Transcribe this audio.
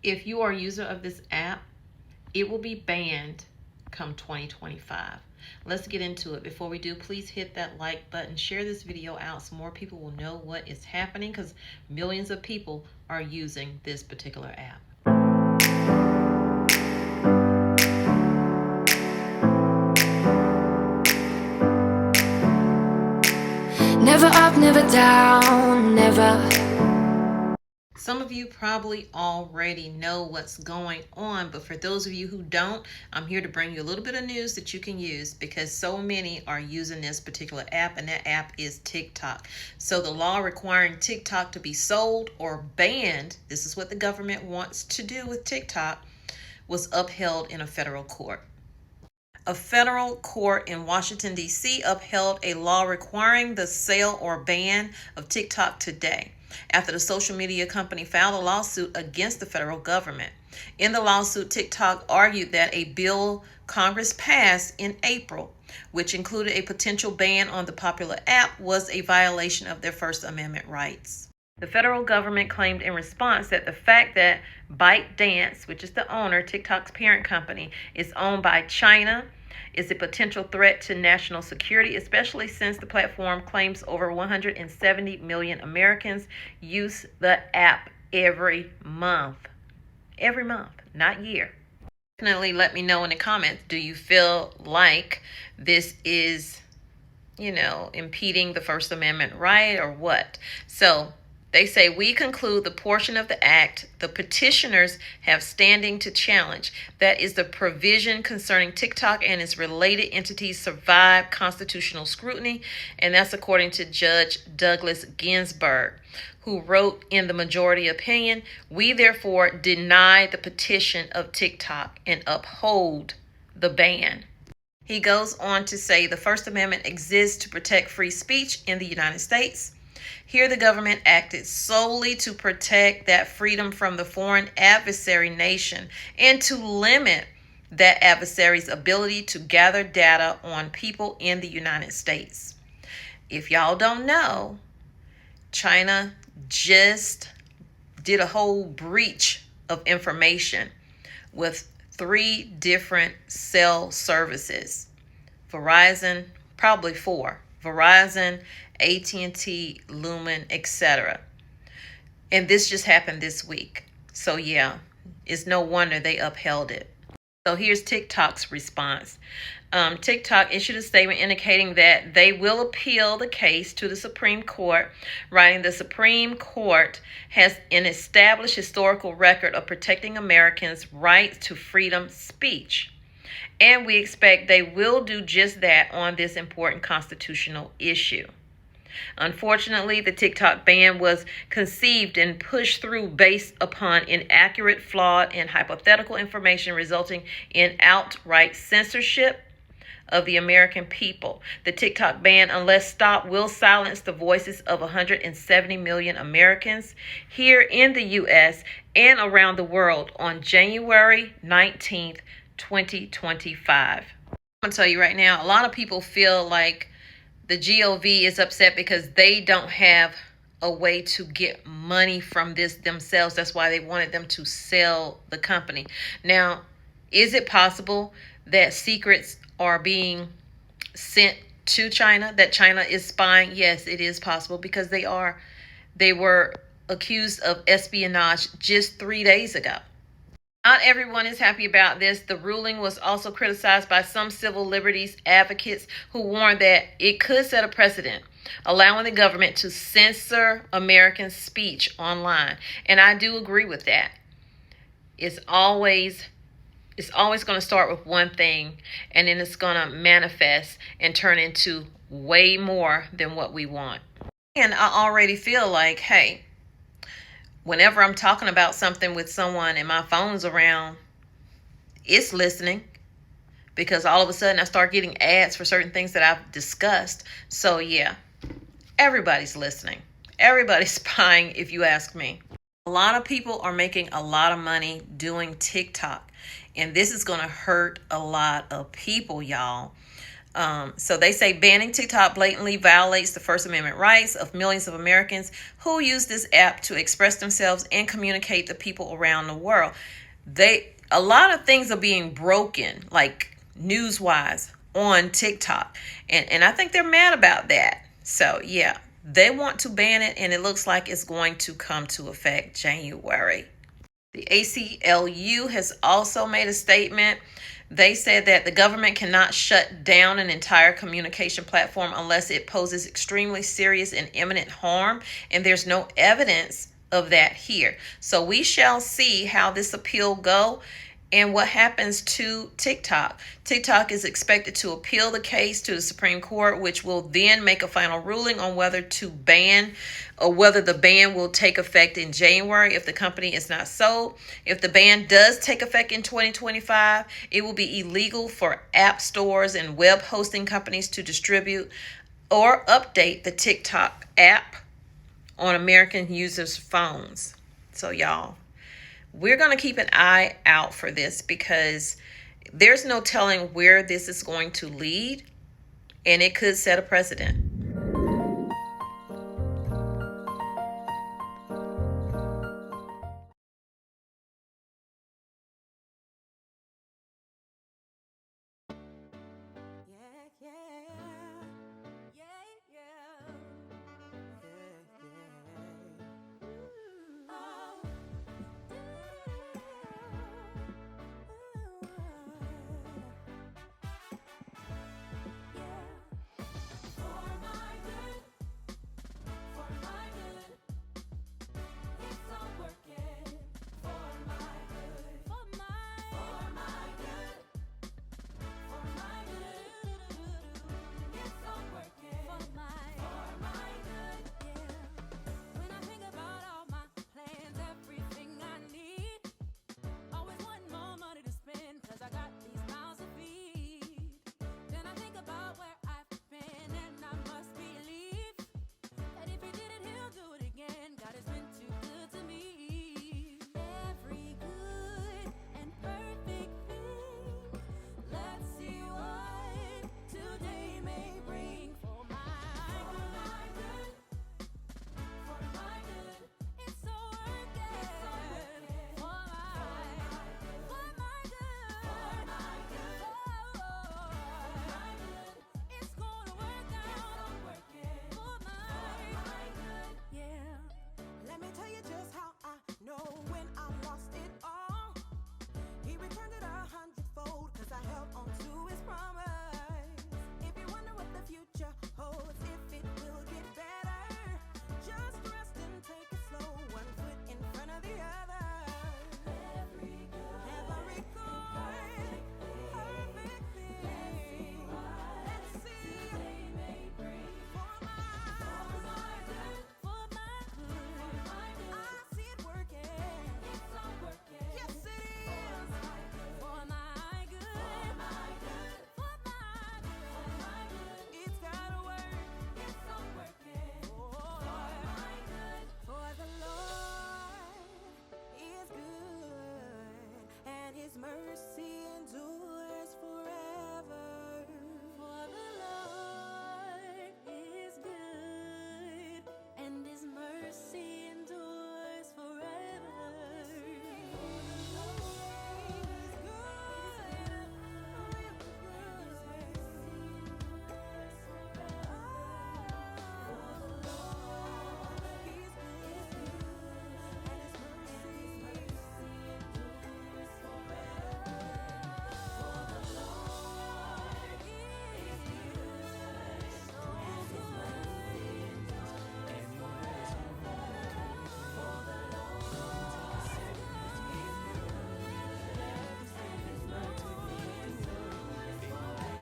If you are a user of this app, it will be banned come 2025. Let's get into it. Before we do, please hit that like button, share this video out so more people will know what is happening, because millions of people are using this particular app. Never up, never down, never. Some of you probably already know what's going on, but for those of you who don't, I'm here to bring you a little bit of news that you can use, because so many are using this particular app, and that app is TikTok. So the law requiring TikTok to be sold or banned, this is what the government wants to do with TikTok, was upheld in a federal court. A federal court in Washington, D.C. upheld a law requiring the sale or ban of TikTok today, after the social media company filed a lawsuit against the federal government. In the lawsuit, TikTok argued that a bill Congress passed in April, which included a potential ban on the popular app, was a violation of their First Amendment rights. The federal government claimed in response that the fact that ByteDance, which is the owner, TikTok's parent company, is owned by China is a potential threat to national security, especially since the platform claims over 170 million Americans use the app every month. Every month, not year. Definitely let me know in the comments, do you feel like this is, impeding the First Amendment right, or what? So they say, we conclude the portion of the act the petitioners have standing to challenge, that is the provision concerning TikTok and its related entities, survive constitutional scrutiny. And that's according to Judge Douglas Ginsburg, who wrote in the majority opinion, we therefore deny the petition of TikTok and uphold the ban. He goes on to say the First Amendment exists to protect free speech in the United States. Here, the government acted solely to protect that freedom from the foreign adversary nation and to limit that adversary's ability to gather data on people in the United States. If y'all don't know, China just did a whole breach of information with 3 different cell services. Verizon, probably 4. Verizon, AT&T, Lumen, etc. And this just happened this week. So yeah, it's no wonder they upheld it. So here's TikTok's response. TikTok issued a statement indicating that they will appeal the case to the Supreme Court, writing, the Supreme Court has an established historical record of protecting Americans' right to freedom of speech. And we expect they will do just that on this important constitutional issue. Unfortunately, the TikTok ban was conceived and pushed through based upon inaccurate, flawed, and hypothetical information, resulting in outright censorship of the American people. The TikTok ban, unless stopped, will silence the voices of 170 million Americans here in the U.S. and around the world on January 19th, 2025. I'm going to tell you right now, a lot of people feel like the GOV is upset because they don't have a way to get money from this themselves. That's why they wanted them to sell the company. Now, is it possible that secrets are being sent to China, that China is spying? Yes, it is possible, because they were accused of espionage just 3 days ago. Not everyone is happy about this. The ruling was also criticized by some civil liberties advocates who warned that it could set a precedent, allowing the government to censor American speech online. And I do agree with that. It's always going to start with one thing, and then it's going to manifest and turn into way more than what we want. And I already feel like, hey, whenever I'm talking about something with someone and my phone's around, it's listening, because all of a sudden I start getting ads for certain things that I've discussed. So yeah, everybody's listening. Everybody's spying, if you ask me. A lot of people are making a lot of money doing TikTok, and this is going to hurt a lot of people, y'all. So they say banning TikTok blatantly violates the First Amendment rights of millions of Americans who use this app to express themselves and communicate to people around the world. A lot of things are being broken, like news-wise, on TikTok, and I think they're mad about that. So yeah, they want to ban it, and it looks like it's going to come to effect January. The ACLU has also made a statement. They said that the government cannot shut down an entire communication platform unless it poses extremely serious and imminent harm, and there's no evidence of that here. So we shall see how this appeal go and what happens to TikTok. TikTok is expected to appeal the case to the Supreme Court, which will then make a final ruling on whether to ban or whether the ban will take effect in January if the company is not sold. If the ban does take effect in 2025, it will be illegal for app stores and web hosting companies to distribute or update the TikTok app on American users' phones. So y'all, we're going to keep an eye out for this because there's no telling where this is going to lead, and it could set a precedent.